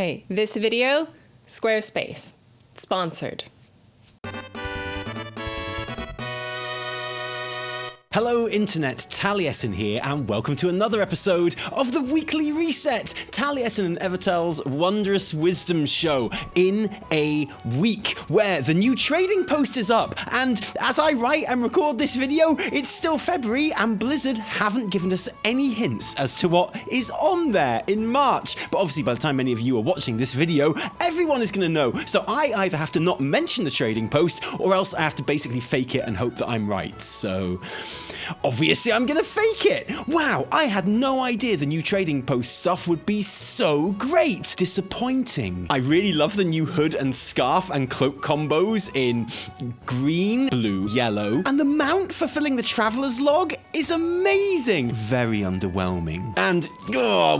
Hey, this video, Squarespace, sponsored. Hello Internet, Taliesin here, and welcome to another episode of the Weekly Reset, Taliesin and Evitel's wondrous wisdom show in a week where the new trading post is up, and as I write and record this video, it's still February and Blizzard haven't given us any hints as to what is on there in March. But obviously by the time many of you are watching this video, everyone is going to know, so I either have to not mention the trading post or else I have to basically fake it and hope that I'm right, so obviously I'm gonna fake it. Wow, I had no idea the new trading post stuff would be so great. Disappointing. I really love the new hood and scarf and cloak combos in green, blue, yellow, and the mount for filling the traveler's log is amazing. Very underwhelming. And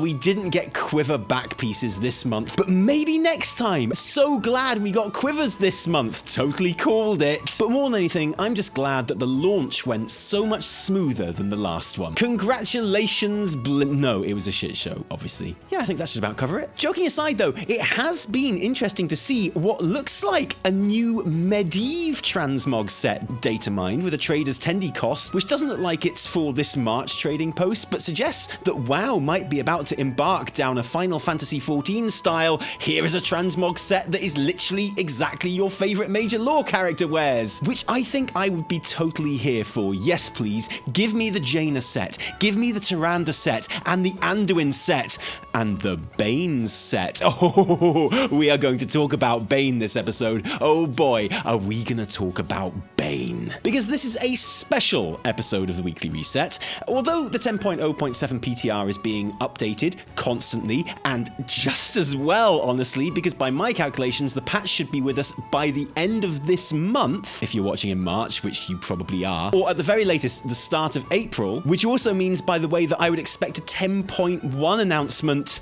we didn't get quiver back pieces this month, but maybe next time. So glad we got quivers this month. Totally called it. But more than anything, I'm just glad that the launch went so much smoother than the last one. Congratulations, no, it was a shit show, obviously. Yeah, I think that should about cover it. Joking aside though, it has been interesting to see what looks like a new Medivh transmog set, Datamined, with a trader's tendy cost, which doesn't look like it's for this March trading post, but suggests that WoW might be about to embark down a Final Fantasy XIV style, here is a transmog set that is literally exactly your favorite major lore character wears, which I think I would be totally here for. Yes, please. Give me the Jaina set, give me the Tyrande set, and the Anduin set, and the Baine set. Oh, we are going to talk about Baine this episode. Oh boy, are we gonna talk about Baine. Because this is a special episode of the Weekly Reset. Although the 10.0.7 PTR is being updated constantly, and just as well, honestly, because by my calculations, the patch should be with us by the end of this month, if you're watching in March, which you probably are, or at the very latest, the start of April, which also means, by the way, that I would expect a 10.1 announcement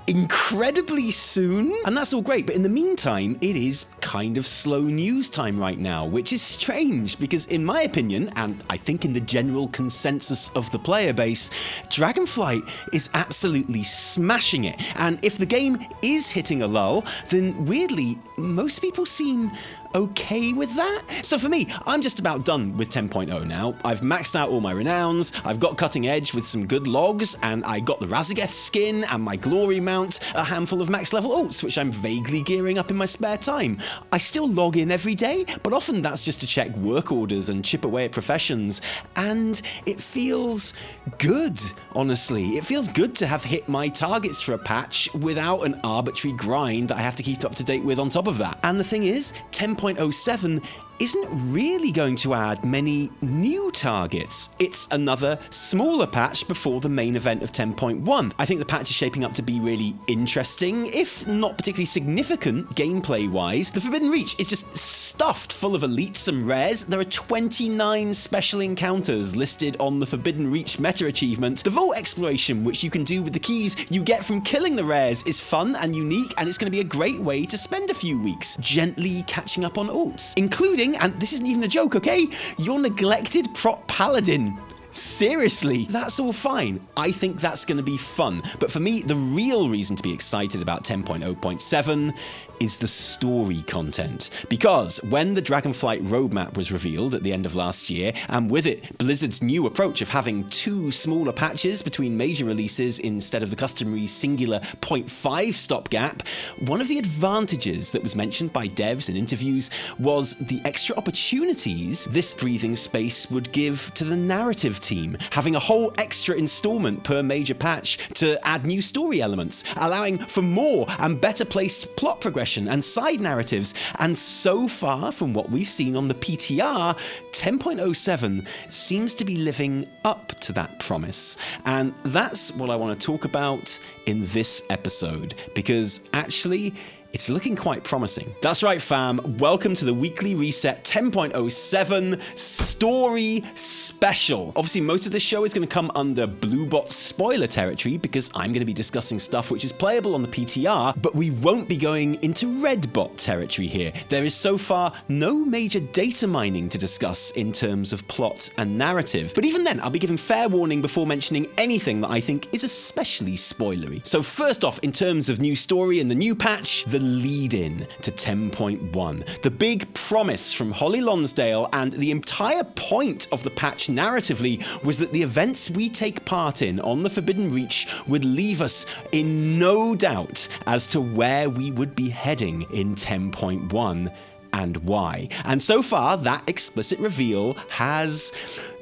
incredibly soon, and that's all great, but in the meantime it is kind of slow news time right now, which is strange because in my opinion, and I think in the general consensus of the player base, Dragonflight is absolutely smashing it, and if the game is hitting a lull, then weirdly most people seem okay with that. So for me, I'm just about done with 10.0 now. I've maxed out all my renowns, I've got cutting edge with some good logs, and I got the Razageth skin and my glory mount, a handful of max level ults, which I'm vaguely gearing up in my spare time. I still log in every day, but often that's just to check work orders and chip away at professions, and it feels good, honestly. It feels good to have hit my targets for a patch without an arbitrary grind that I have to keep up to date with on top of that. And the thing is, 10.07 isn't really going to add many new targets. It's another smaller patch before the main event of 10.1. I think the patch is shaping up to be really interesting, if not particularly significant gameplay-wise. The Forbidden Reach is just stuffed full of elites and rares. There are 29 special encounters listed on the Forbidden Reach meta achievement. The Vault exploration, which you can do with the keys you get from killing the rares, is fun and unique, and it's going to be a great way to spend a few weeks gently catching up on ults, including, and this isn't even a joke, okay, your neglected Prot Paladin. Seriously, that's all fine. I think that's going to be fun. But for me, the real reason to be excited about 10.0.7 is the story content. Because when the Dragonflight Robe map was revealed at the end of last year, and with it, Blizzard's new approach of having 2 smaller patches between major releases instead of the customary singular 0.5 stopgap, one of the advantages that was mentioned by devs in interviews was the extra opportunities this breathing space would give to the narrative team, having a whole extra installment per major patch to add new story elements, allowing for more and better placed plot progression and side narratives. And so far from what we've seen on the PTR, 10.07 seems to be living up to that promise. And that's what I want to talk about in this episode, because actually it's looking quite promising. That's right, fam. Welcome to the Weekly Reset 10.07 Story Special. Obviously, most of this show is going to come under Bluebot spoiler territory because I'm going to be discussing stuff which is playable on the PTR, but we won't be going into Redbot territory here. There is so far no major data mining to discuss in terms of plot and narrative. But even then, I'll be giving fair warning before mentioning anything that I think is especially spoilery. So first off, in terms of new story and the new patch, the lead-in to 10.1. The big promise from Holly Lonsdale and the entire point of the patch narratively was that the events we take part in on the Forbidden Reach would leave us in no doubt as to where we would be heading in 10.1 and why. And so far, that explicit reveal has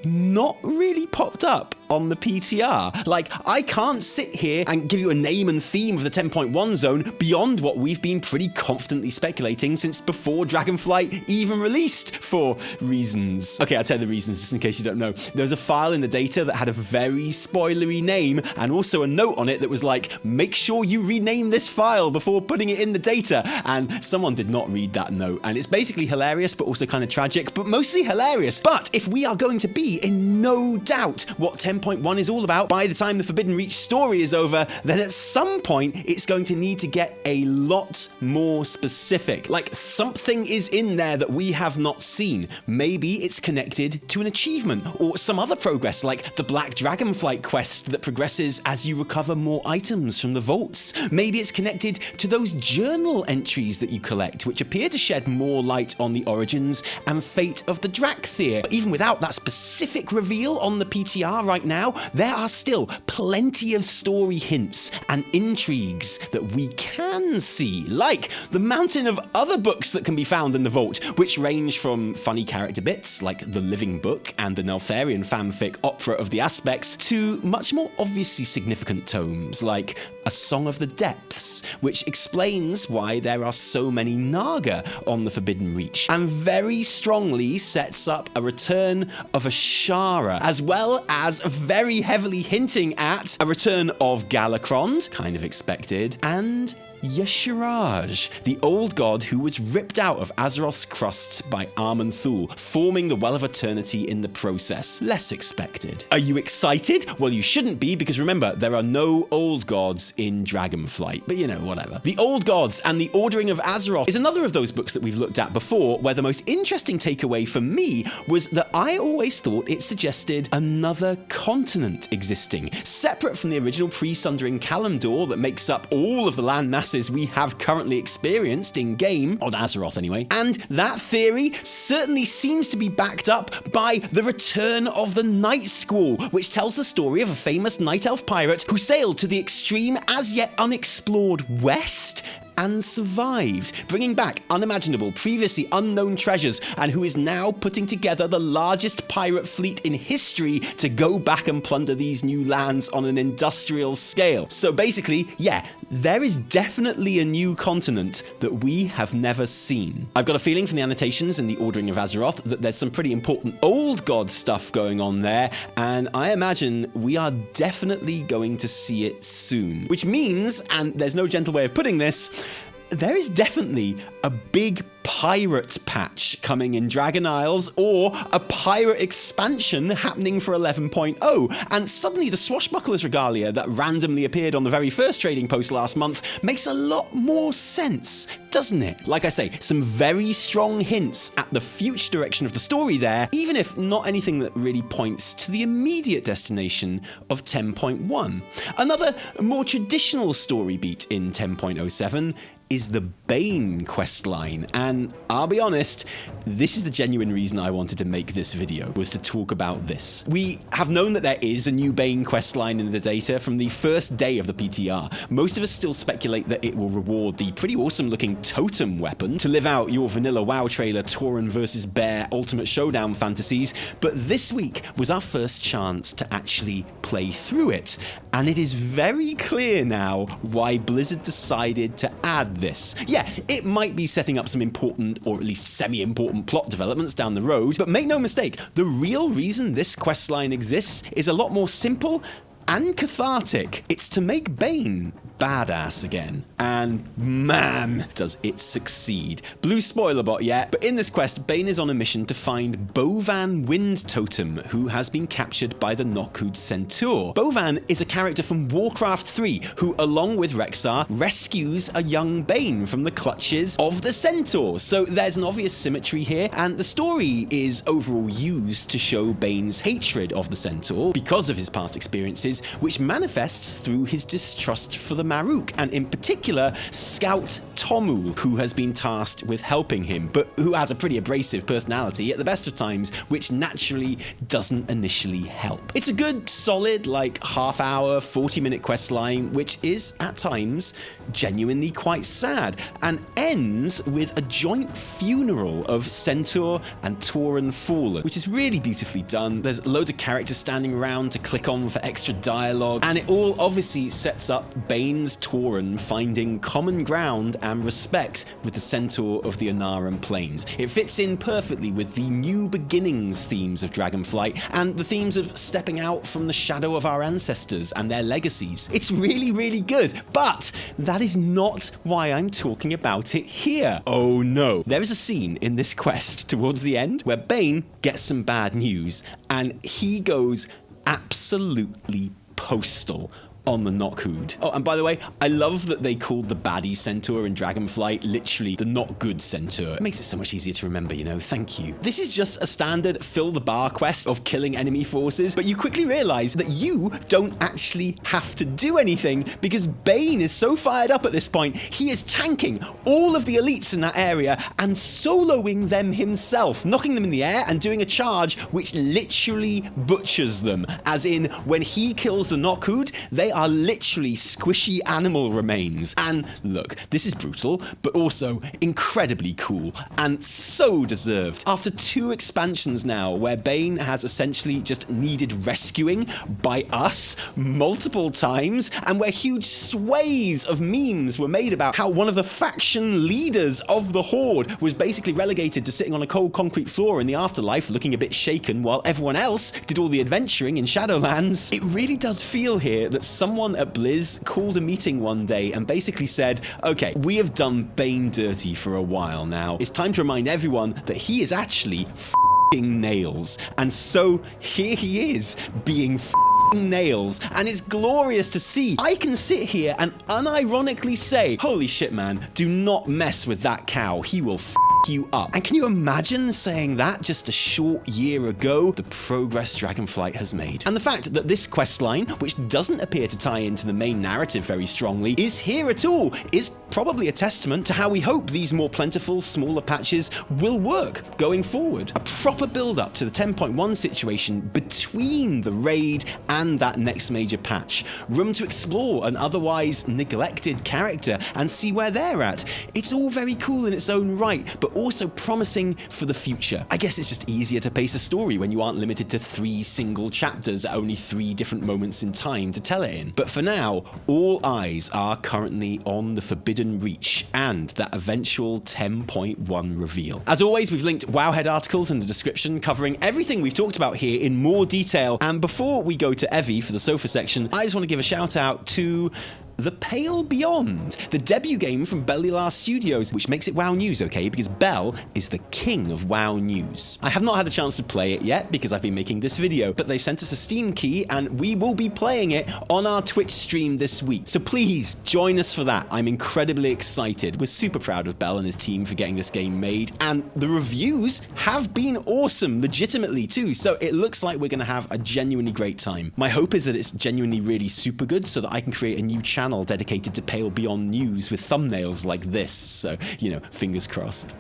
not really popped up on the PTR. Like, I can't sit here and give you a name and theme of the 10.1 zone beyond what we've been pretty confidently speculating since before Dragonflight even released, for reasons. Okay, I'll tell you the reasons just in case you don't know. There was a file in the data that had a very spoilery name and also a note on it that was like, make sure you rename this file before putting it in the data. And someone did not read that note. And it's basically hilarious, but also kind of tragic, but mostly hilarious. But if we are going to be in no doubt what 10.1 is all about by the time the Forbidden Reach story is over, then at some point it's going to need to get a lot more specific. Like, something is in there that we have not seen. Maybe it's connected to an achievement or some other progress, like the Black Dragonflight quest that progresses as you recover more items from the vaults. Maybe it's connected to those journal entries that you collect, which appear to shed more light on the origins and fate of the Drakthir. But even without that specific reveal on the PTR right now, there are still plenty of story hints and intrigues that we can see, like the mountain of other books that can be found in the vault, which range from funny character bits like the Living Book and the Neltharion fanfic Opera of the Aspects to much more obviously significant tomes like A Song of the Depths, which explains why there are so many Naga on the Forbidden Reach, and very strongly sets up a return of Azshara, as well as very heavily hinting at a return of Galakrond, kind of expected, and Yeshiraj, the old god who was ripped out of Azeroth's crusts by Armenthul, forming the Well of Eternity in the process. Less expected. Are you excited? Well, you shouldn't be, because remember, there are no old gods in Dragonflight. But you know, whatever. The Old Gods and the Ordering of Azeroth is another of those books that we've looked at before, where the most interesting takeaway for me was that I always thought it suggested another continent existing, separate from the original pre-Sundering Kalimdor that makes up all of the landmass we have currently experienced in-game, on Azeroth anyway. And that theory certainly seems to be backed up by the return of the Night Squall, which tells the story of a famous night elf pirate who sailed to the extreme, as yet unexplored West and survived, bringing back unimaginable, previously unknown treasures, and who is now putting together the largest pirate fleet in history to go back and plunder these new lands on an industrial scale. So basically, yeah, there is definitely a new continent that we have never seen. I've got a feeling from the annotations in the Ordering of Azeroth that there's some pretty important old god stuff going on there, and I imagine we are definitely going to see it soon. Which means, and there's no gentle way of putting this, there is definitely a big pirate patch coming in Dragon Isles, or a pirate expansion happening for 11.0. And suddenly the Swashbucklers regalia that randomly appeared on the very first trading post last month makes a lot more sense, doesn't it? Like I say, some very strong hints at the future direction of the story there, even if not anything that really points to the immediate destination of 10.1. Another more traditional story beat in 10.07 is the Baine questline, and I'll be honest, this is the genuine reason I wanted to make this video, was to talk about this. We have known that there is a new Baine questline in the data from the first day of the PTR. Most of us still speculate that it will reward the pretty awesome looking totem weapon to live out your vanilla WoW trailer Tauren vs Bear Ultimate Showdown fantasies, but this week was our first chance to actually play through it, and it is very clear now why Blizzard decided to add this. Yeah, it might be setting up some important, or at least semi-important plot developments down the road, but make no mistake, the real reason this questline exists is a lot more simple and cathartic. It's to make Baine badass again. And man, does it succeed. Blue spoiler bot yet, but in this quest, Baine is on a mission to find Bovan Wind Totem, who has been captured by the Nokhud Centaur. Bovan is a character from Warcraft 3, who, along with Rexxar, rescues a young Baine from the clutches of the Centaur. So there's an obvious symmetry here, and the story is overall used to show Baine's hatred of the Centaur because of his past experiences, which manifests through his distrust for the Maruk, and in particular, Scout Tomul, who has been tasked with helping him, but who has a pretty abrasive personality at the best of times, which naturally doesn't initially help. It's a good, solid, like, half-hour, 40-minute quest line, which is, at times, genuinely quite sad, and ends with a joint funeral of Centaur and Tauren Fallen, which is really beautifully done. There's loads of characters standing around to click on for extra dialogue, and it all obviously sets up Baine's Tauren finding common ground and respect with the Centaur of the Anaran Plains. It fits in perfectly with the new beginnings themes of Dragonflight and the themes of stepping out from the shadow of our ancestors and their legacies. It's really, really good, but that is not why I'm talking about it here. Oh no. There is a scene in this quest towards the end where Baine gets some bad news and he goes absolutely postal on the Nokhud. Oh, and by the way, I love that they called the baddie Centaur in Dragonflight literally the not good Centaur. It makes it so much easier to remember, you know, thank you. This is just a standard fill the bar quest of killing enemy forces, but you quickly realize that you don't actually have to do anything because Baine is so fired up at this point, he is tanking all of the elites in that area and soloing them himself, knocking them in the air and doing a charge which literally butchers them, as in when he kills the Nokhud, they are literally squishy animal remains. And look, this is brutal, but also incredibly cool, and so deserved. After 2 expansions now, where Baine has essentially just needed rescuing by us multiple times, and where huge sways of memes were made about how one of the faction leaders of the Horde was basically relegated to sitting on a cold concrete floor in the afterlife looking a bit shaken while everyone else did all the adventuring in Shadowlands, it really does feel here that someone at Blizz called a meeting one day and basically said, okay, we have done Baine dirty for a while now. It's time to remind everyone that he is actually f***ing Nails. And so here he is, being f***ing Nails, and it's glorious to see. I can sit here and unironically say, holy shit, man, do not mess with that cow. He will f*** you up. And can you imagine saying that just a short year ago? The progress Dragonflight has made. And the fact that this questline, which doesn't appear to tie into the main narrative very strongly, is here at all, is probably a testament to how we hope these more plentiful, smaller patches will work going forward. A proper build-up to the 10.1 situation between the raid and that next major patch. Room to explore an otherwise neglected character and see where they're at. It's all very cool in its own right, but also promising for the future. I guess it's just easier to pace a story when you aren't limited to 3 single chapters at only 3 different moments in time to tell it in. But for now, all eyes are currently on the Forbidden Reach and that eventual 10.1 reveal. As always, we've linked Wowhead articles in the description covering everything we've talked about here in more detail. And before we go to Evie for the sofa section, I just want to give a shout out to The Pale Beyond, the debut game from Bellilar Studios, which makes it WoW News, okay? Because Bell is the king of WoW News. I have not had a chance to play it yet because I've been making this video, but they've sent us a Steam key and we will be playing it on our Twitch stream this week. So please join us for that. I'm incredibly excited. We're super proud of Bell and his team for getting this game made, and the reviews have been awesome, legitimately too. So it looks like we're going to have a genuinely great time. My hope is that it's genuinely really super good so that I can create a new channel dedicated to Pale Beyond News with thumbnails like this, so, you know, fingers crossed.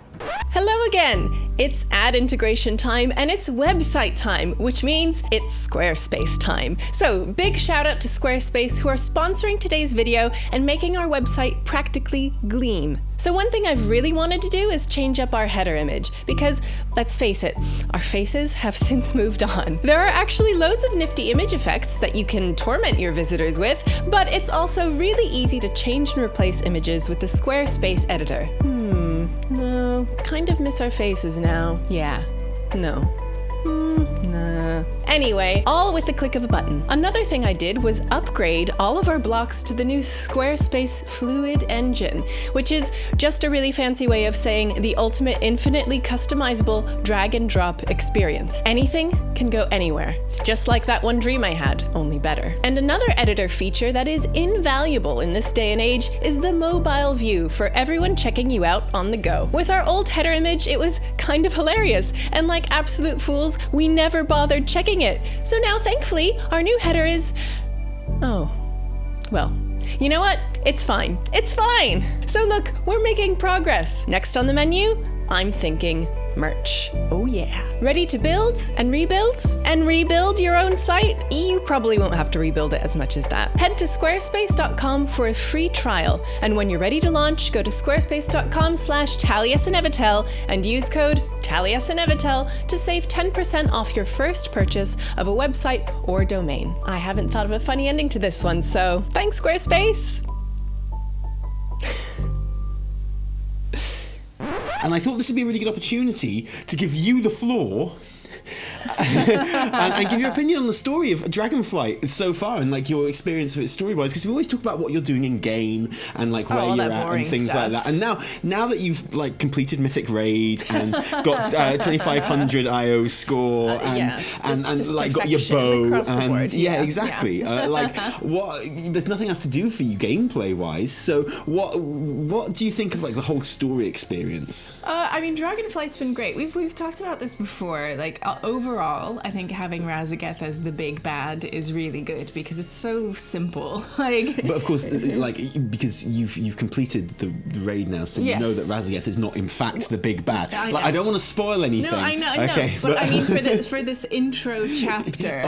Hello again! It's ad integration time and it's website time, which means it's Squarespace time. So big shout out to Squarespace who are sponsoring today's video and making our website practically gleam. So one thing I've really wanted to do is change up our header image because, let's face it, our faces have since moved on. There are actually loads of nifty image effects that you can torment your visitors with, but it's also really easy to change and replace images with the Squarespace editor. No, kind of miss our faces now. Yeah, no. Nah. Anyway, all with the click of a button. Another thing I did was upgrade all of our blocks to the new Squarespace Fluid Engine, which is just a really fancy way of saying the ultimate infinitely customizable drag and drop experience. Anything can go anywhere. It's just like that one dream I had, only better. And another editor feature that is invaluable in this day and age is the mobile view for everyone checking you out on the go. With our old header image, it was kind of hilarious, and like absolute fools, we never bothered checking it. So now, thankfully, our new header is... oh, well, you know what? It's fine. It's fine. So look, we're making progress. Next on the menu, I'm thinking merch. Oh yeah. Ready to build and rebuild? And rebuild your own site? You probably won't have to rebuild it as much as that. Head to squarespace.com for a free trial. And when you're ready to launch, go to squarespace.com/Taliesin Evitel and use code Taliesin Evitel to save 10% off your first purchase of a website or domain. I haven't thought of a funny ending to this one, so thanks, Squarespace. And I thought this would be a really good opportunity to give you the floor and give your opinion on the story of Dragonflight so far and like your experience of it story-wise, because we always talk about what you're doing in game and like where you're at and things like that. And now that you've like completed Mythic Raid and got 2500 IO score and like got your bow and exactly. Like what? There's nothing else to do for you gameplay-wise. So what do you think of like the whole story experience? I mean, Dragonflight's been great. We've talked about this before. Like overall, I think having Raszageth as the big bad is really good because it's so simple. Like, but of course, like because you've completed the raid now, so you know that Raszageth is not in fact the big bad. I don't want to spoil anything. No, I know. Okay, but I mean for this intro chapter.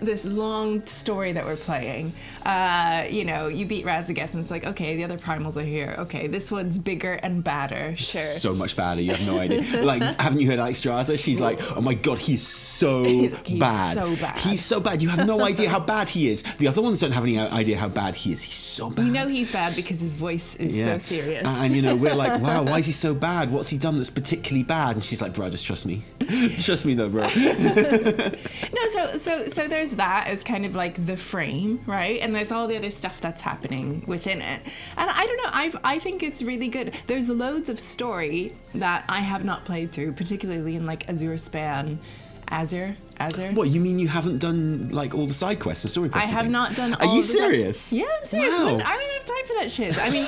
This long story that we're playing. You beat Raszageth and it's like, okay, the other primals are here. Okay, this one's bigger and badder. Sure. So much badder. You have no idea. Like, haven't you heard Azdhara? She's like, oh my god, he's so bad. So bad. He's so bad. You have no idea how bad he is. The other ones don't have any idea how bad he is. He's so bad. You know he's bad because his voice is so serious. And we're like, wow, why is he so bad? What's he done that's particularly bad? And she's like, bro, just trust me. Trust me though, bro. No, so there's that as kind of like the frame, right? And there's all the other stuff that's happening within it. And I don't know, I think it's really good. There's loads of story that I have not played through, particularly in like Azure Span, Azure. What, you mean you haven't done like all the side quests and story quests? I have not done all Are you serious? Yeah, I'm serious. Wow. I don't have time for that shit. I mean,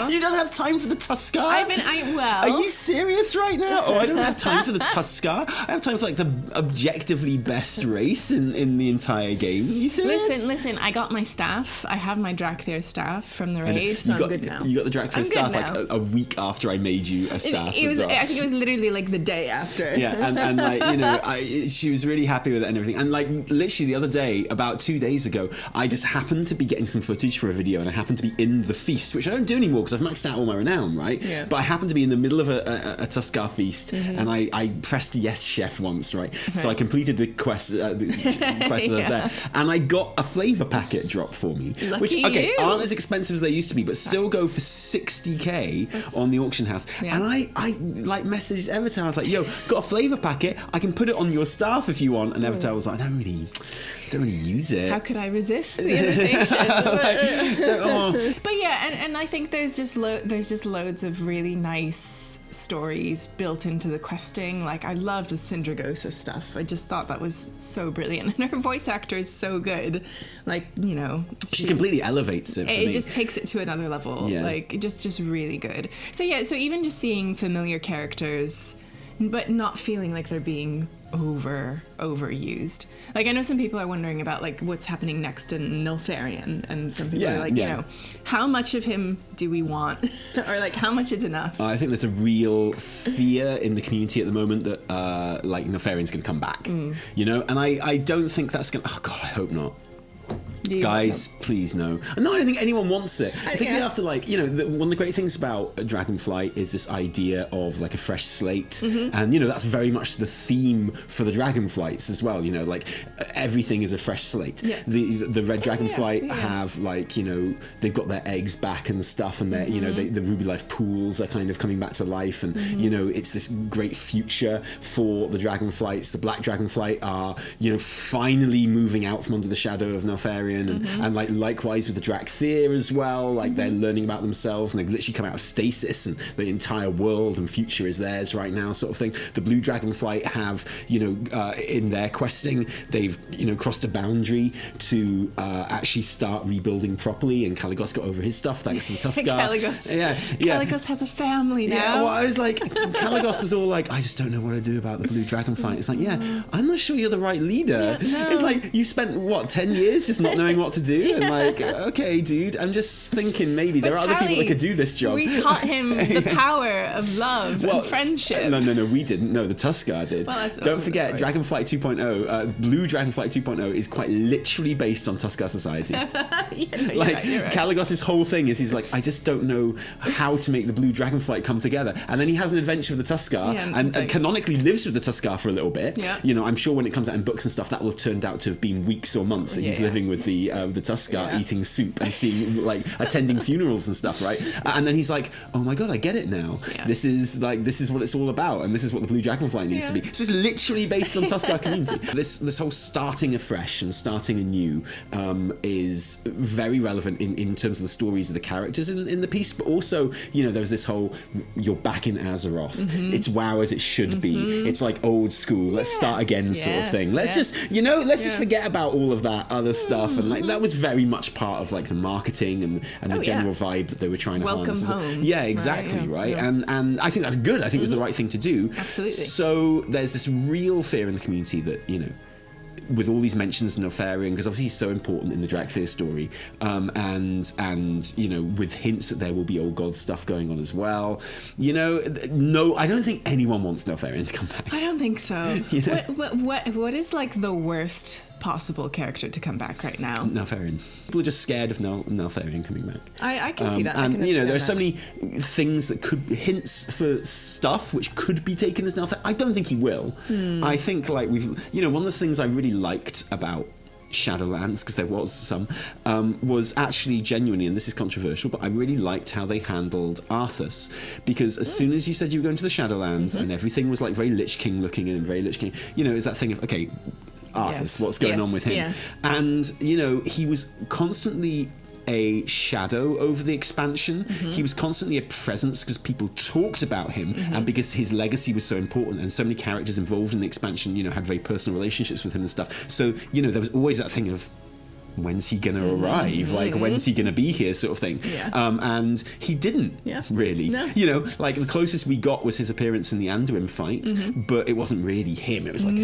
You don't have time for the Tuskar? Are you serious right now? Oh, I don't have time for the Tuskar. I have time for like the objectively best race in the entire game. Are you serious? Listen, I got my staff. I have my Drakthir staff from the raid, so I'm good now. You got the Drakthir staff like a week after I made you a staff. I think it was literally like the day after. Yeah, and like, she was really happy with it and everything. And like literally the other day, about 2 days ago, I just happened to be getting some footage for a video and I happened to be in the feast, which I don't do anymore because I've maxed out all my renown, right? Yeah. But I happened to be in the middle of a Tuskar feast and I pressed yes chef once, right? So I completed the quest that was there, and I got a flavor packet drop for me. Lucky which you. aren't as expensive as they used to be, but still go for 60k on the auction house. And I like messaged Evitel. I was like, yo, got a flavor packet, I can put it on your staff if you want. And Evitel was like, I don't really use it. How could I resist the invitation? But yeah, and I think there's just loads of really nice stories built into the questing. Like, I loved the Syndragosa stuff. I just thought that was so brilliant, and her voice actor is so good. Like, she completely elevates it. It just takes it to another level. Yeah. Like, just really good. So yeah, so even just seeing familiar characters, but not feeling like they're being overused. Like, I know some people are wondering about like what's happening next in Nilfarian, and some people are like, how much of him do we want, or like how much is enough? I think there's a real fear in the community at the moment that like Nilfarian's going to come back, and I don't think that's going to, oh god, I hope not. Do you Guys, please no. And no, I don't think anyone wants it. Particularly yeah. after, like, you know, one of the great things about Dragonflight is this idea of, like, a fresh slate. And, you know, that's very much the theme for the Dragonflights as well. You know, like, everything is a fresh slate. Yeah. The Red Dragonflight have, like, you know, they've got their eggs back and stuff, and they're, you know, the Ruby Life pools are kind of coming back to life, and, you know, it's this great future for the Dragonflights. The Black Dragonflight are, you know, finally moving out from under the shadow of Neltharion, and like, likewise with the Drakthir as well, like, they're learning about themselves, and they've literally come out of stasis, and the entire world and future is theirs right now, sort of thing. The Blue Dragonflight have, you know, in their questing, they've, you know, crossed a boundary to actually start rebuilding properly, and Caligos got over his stuff thanks to the Tuskar. Caligos has a family now. Yeah, well, I was like, Caligos was all like, I just don't know what to do about the Blue Dragonflight. It's like, yeah, I'm not sure you're the right leader. Yeah, no. It's like, you spent, what, 10 years just not knowing what to do? And like, okay, dude, I'm just thinking maybe there are other people that could do this job. We taught him the power of love and friendship. No, we didn't. No, the Tuskar did. Well, don't forget, Dragonflight 2.0, Blue Dragonflight 2.0 is quite literally based on Tuskar society. You're Like, right. Caligos' whole thing is he's like, I just don't know how to make the Blue Dragonflight come together. And then he has an adventure with the Tuskar, and canonically lives with the Tuskar for a little bit. Yeah. You know, I'm sure when it comes out in books and stuff, that will have turned out to have been weeks or months that he's living with the Tuskar, eating soup and seeing, like, attending funerals and stuff, right? And then he's like, oh my god, I get it now. Yeah. This is what it's all about, and this is what the Blue Dragonflight needs to be. So it's literally based on Tuskar community. This whole starting afresh and starting anew is very relevant in terms of the stories of the characters in the piece, but also, you know, there's this whole, you're back in Azeroth. It's WoW as it should be. It's like old school, let's start again sort of thing. Let's just, you know, let's just forget about all of that other stuff. And like, that was very much part of like the marketing and the general vibe that they were trying to harness. Home. Yeah, exactly, right? And I think that's good. I think it was the right thing to do. Absolutely. So there's this real fear in the community that, you know, with all these mentions of Neltharion, because obviously he's so important in the Drakthir story, and you know, with hints that there will be old god stuff going on as well. You know, no, I don't think anyone wants Neltharion to come back. I don't think so. You know? What is like the worst possible character to come back right now? Neltharion. People are just scared of Neltharion coming back. I can see that. And you know, there are so many things that could, hints for stuff which could be taken as Neltharion. I don't think he will. I think, like, you know, one of the things I really liked about Shadowlands, because there was some, was actually genuinely, and this is controversial, but I really liked how they handled Arthas, because as soon as you said you were going to the Shadowlands and everything was like very Lich King looking and very Lich King, you know, it's that thing of, okay, Arthas, what's going on with him? Yeah. And, you know, he was constantly a shadow over the expansion. He was constantly a presence because people talked about him, and because his legacy was so important, and so many characters involved in the expansion, you know, had very personal relationships with him and stuff. So, you know, there was always that thing of, when's he gonna arrive? Like, when's he gonna be here, sort of thing. And he didn't really. No. You know, like, the closest we got was his appearance in the Anduin fight, but it wasn't really him. It was like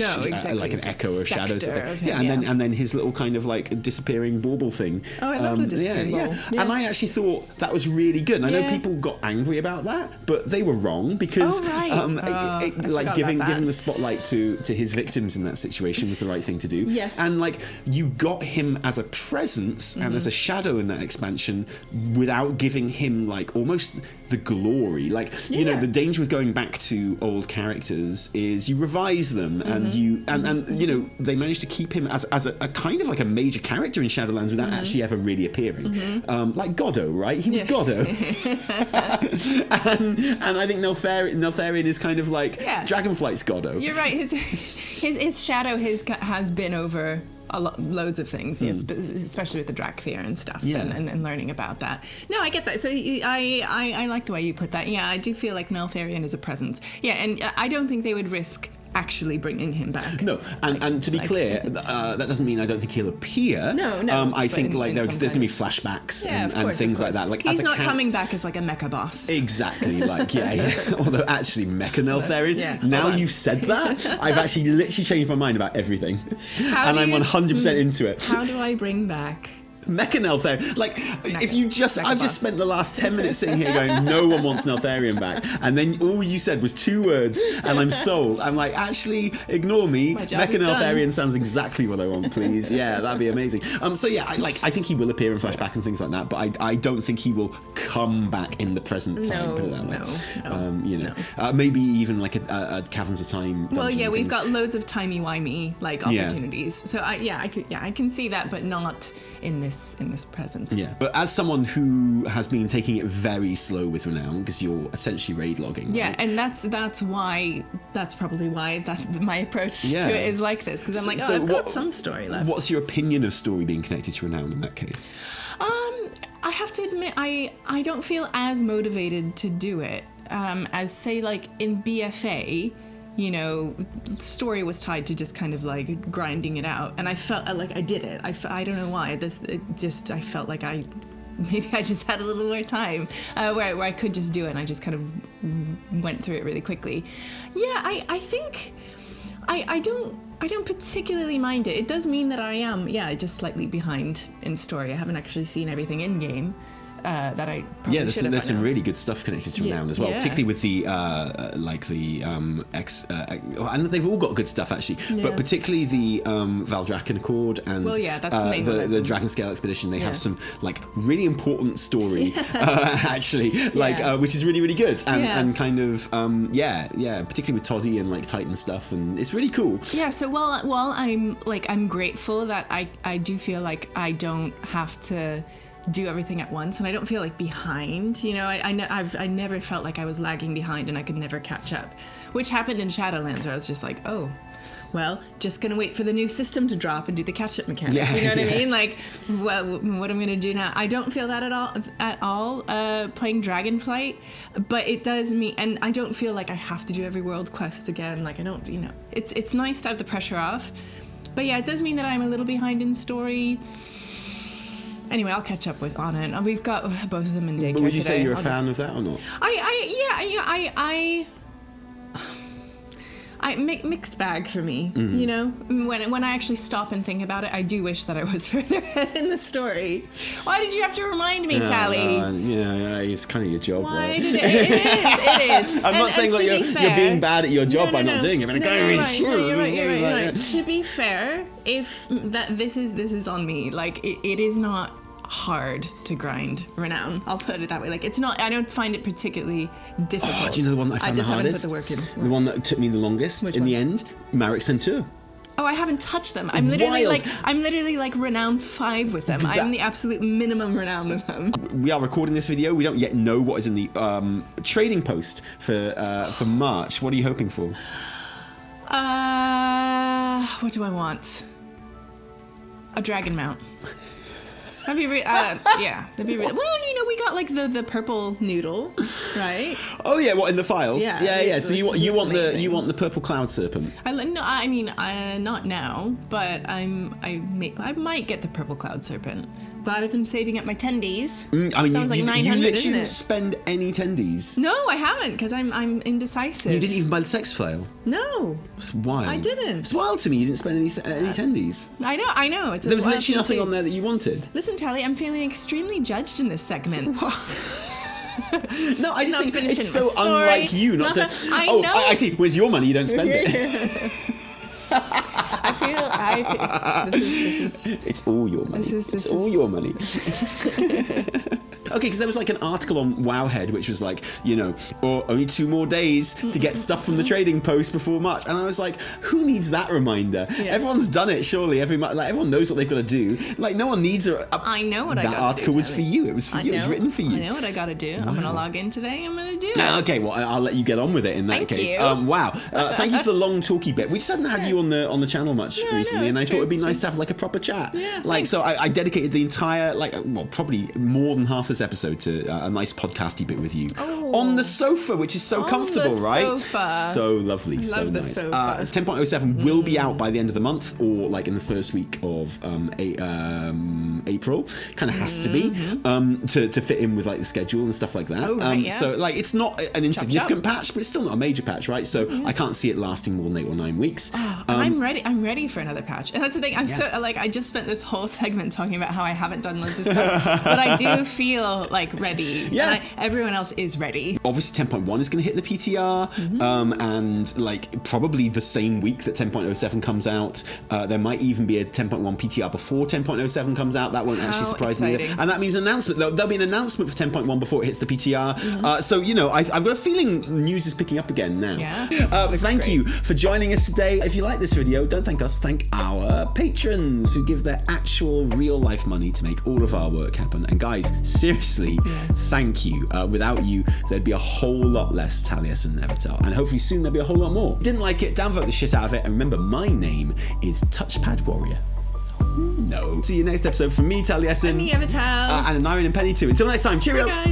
like an echo or shadow sort of thing. And then his little kind of like disappearing bauble thing. Oh, I love the disappearing bauble. Yeah. And I actually thought that was really good. And I know people got angry about that, but they were wrong, because like giving the spotlight to his victims in that situation was the right thing to do. Yes. And like, you got him as a presence and as a shadow in that expansion without giving him like almost the glory. Like, you know, the danger with going back to old characters is you revise them and you you know, they managed to keep him as a kind of like a major character in Shadowlands without actually ever really appearing. Like Goddo, right? He was Goddo. and I think Neltharion is kind of like Dragonflight's Goddo. You're right. His shadow has been over loads of things, yes, but especially with the Drakthir and stuff, and learning about that. No, I get that. So I like the way you put that. Yeah, I do feel like Neltharion is a presence. Yeah, and I don't think they would risk actually bringing him back. No, and to be clear, that doesn't mean I don't think he'll appear. No. I think like there's going to be flashbacks and things like that. Like, he's not coming back as like a mecha boss. Exactly. Like, although actually, Mecha Neltharion. Now you've said that, I've actually literally changed my mind about everything, and I'm 100% into it. How do I bring back Mecha Neltharion. Like, if you just... I've just spent the last 10 minutes sitting here going, no one wants Neltharion back. And then all you said was 2 words, and I'm sold. I'm like, actually, ignore me. Mecha Neltharion sounds exactly what I want, please. Yeah, that'd be amazing. So yeah, I think he will appear in flashback and things like that, but I don't think he will come back in the present time. Put it that way. Maybe even like a Caverns of Time. Well, yeah, we've got loads of timey-wimey like opportunities. So I can see that, but not in this present. Yeah, but as someone who has been taking it very slow with Renown, because you're essentially raid logging. Yeah, right? and that's probably why my approach to it is like this, because I'm like, I've got some story left. What's your opinion of story being connected to Renown in that case? I have to admit, I don't feel as motivated to do it as, say, like in BFA. You know, story was tied to just kind of like grinding it out, and I felt like I did it. I don't know why. I felt like maybe I just had a little more time where I could just do it, and I just kind of went through it really quickly. Yeah, I think I don't particularly mind it. It does mean that I am, just slightly behind in story. I haven't actually seen everything in game. That I there's some really good stuff connected to Renown as well, particularly with the and they've all got good stuff actually, but particularly the Valdrakken Accord and that's the Dragon Scale Expedition. They have some like really important story actually, which is really really good and kind of particularly with Toddy and like Titan stuff, and it's really cool. Yeah. So while I'm grateful that I do feel like I don't have to do everything at once, and I don't feel like behind, you know. I never felt like I was lagging behind and I could never catch up, which happened in Shadowlands, where I was just like, oh well, just gonna wait for the new system to drop and do the catch-up mechanics. You know what I mean? Like, well, what I'm gonna do now. I don't feel that at all playing Dragonflight, but it does mean, and I don't feel like I have to do every world quest again. Like, I don't, you know, it's nice to have the pressure off, but yeah, it does mean that I'm a little behind in story. Anyway, I'll catch up on it. We've got both of them in daycare. But would you today. say you're a fan of that or not? I mixed bag for me. Mm-hmm. You know, when I actually stop and think about it, I do wish that I was further ahead in the story. Why did you have to remind me, Tally? It's kind of your job, Why right? Did it is. I'm not saying that you're being bad at your job by not doing it, but you're right. To be fair, if this is on me. Like it is not hard to grind Renown. I'll put it that way. Like, it's not, I don't find it particularly difficult. Do you know the one that I found the hardest? I just haven't put the work in. The one that took me the longest in the end? Marek Centaur. Oh, I haven't touched them. I'm literally like Renown 5 with them. I'm the absolute minimum Renown with them. We are recording this video. We don't yet know what is in the trading post for March. What are you hoping for? What do I want? A dragon mount. That'd be that'd be well, you know, we got like the purple noodle, right? Oh yeah, what in the files? Yeah. So you want amazing. the purple cloud serpent? Not now, but I might get the purple cloud serpent. Glad I've been saving up my tendies. Sounds like 900, you literally isn't it? didn't spend any tendies. No, I haven't, because I'm indecisive. You didn't even buy the sex flail? No. It's wild. I didn't. It's wild to me you didn't spend any tendies. I know. There was literally nothing on there that you wanted. Listen, Tally, I'm feeling extremely judged in this segment. No, I just think it's so unlike you not to... I know. I see. Where's your money? You don't spend it. I feel this is it's all your money. It's all your money. Okay, because there was like an article on Wowhead which was like, you know, only 2 more days to get stuff from the trading post before March, and I was like, who needs that reminder? Yeah. Everyone's done it, surely. Everyone knows what they've got to do. Like, no one needs I know what I got to do. That article was for you. It was for you. It was written for you. I know what I got to do. Wow. I'm going to log in today. I'm going to do it. Okay, well, I'll let you get on with it in that case. Thank you. Wow. Thank you for the long talky bit. We just hadn't had you on the channel much recently, and I thought it'd be nice to have like a proper chat. Yeah. Like, so I dedicated the entire, probably more than half this episode to a nice podcasty bit with you on the sofa, which is so comfortable, right? Sofa. So lovely, so Love the nice. sofa. 10.07 will be out by the end of the month, or like in the first week of April. Kind of has to be to fit in with like the schedule and stuff like that. Oh, right, yeah. So like it's not an insignificant patch, but it's still not a major patch, right? So I can't see it lasting more than 8 or 9 weeks. I'm ready for another patch. And that's the thing, I'm so like, I just spent this whole segment talking about how I haven't done loads of stuff, but I do feel like ready. Yeah. And everyone else is ready. Obviously 10.1 is going to hit the PTR, and like probably the same week that 10.07 comes out. There might even be a 10.1 PTR before 10.07 comes out. That won't actually surprise me. And that means an announcement. There'll be an announcement for 10.1 before it hits the PTR. So, you know, I've got a feeling news is picking up again now. Yeah. Thank you for joining us today. If you like this video, don't thank us, thank our patrons who give their actual real life money to make all of our work happen. And guys, seriously, thank you. Without you, there'd be a whole lot less Taliesin and Evitel. And hopefully soon there'll be a whole lot more. Didn't like it? Downvote the shit out of it. And remember, my name is Touchpad Warrior. No. See you next episode from me, Taliesin. Me, Evitel. And Naren and Penny too. Until next time, cheerio. Bye, guys.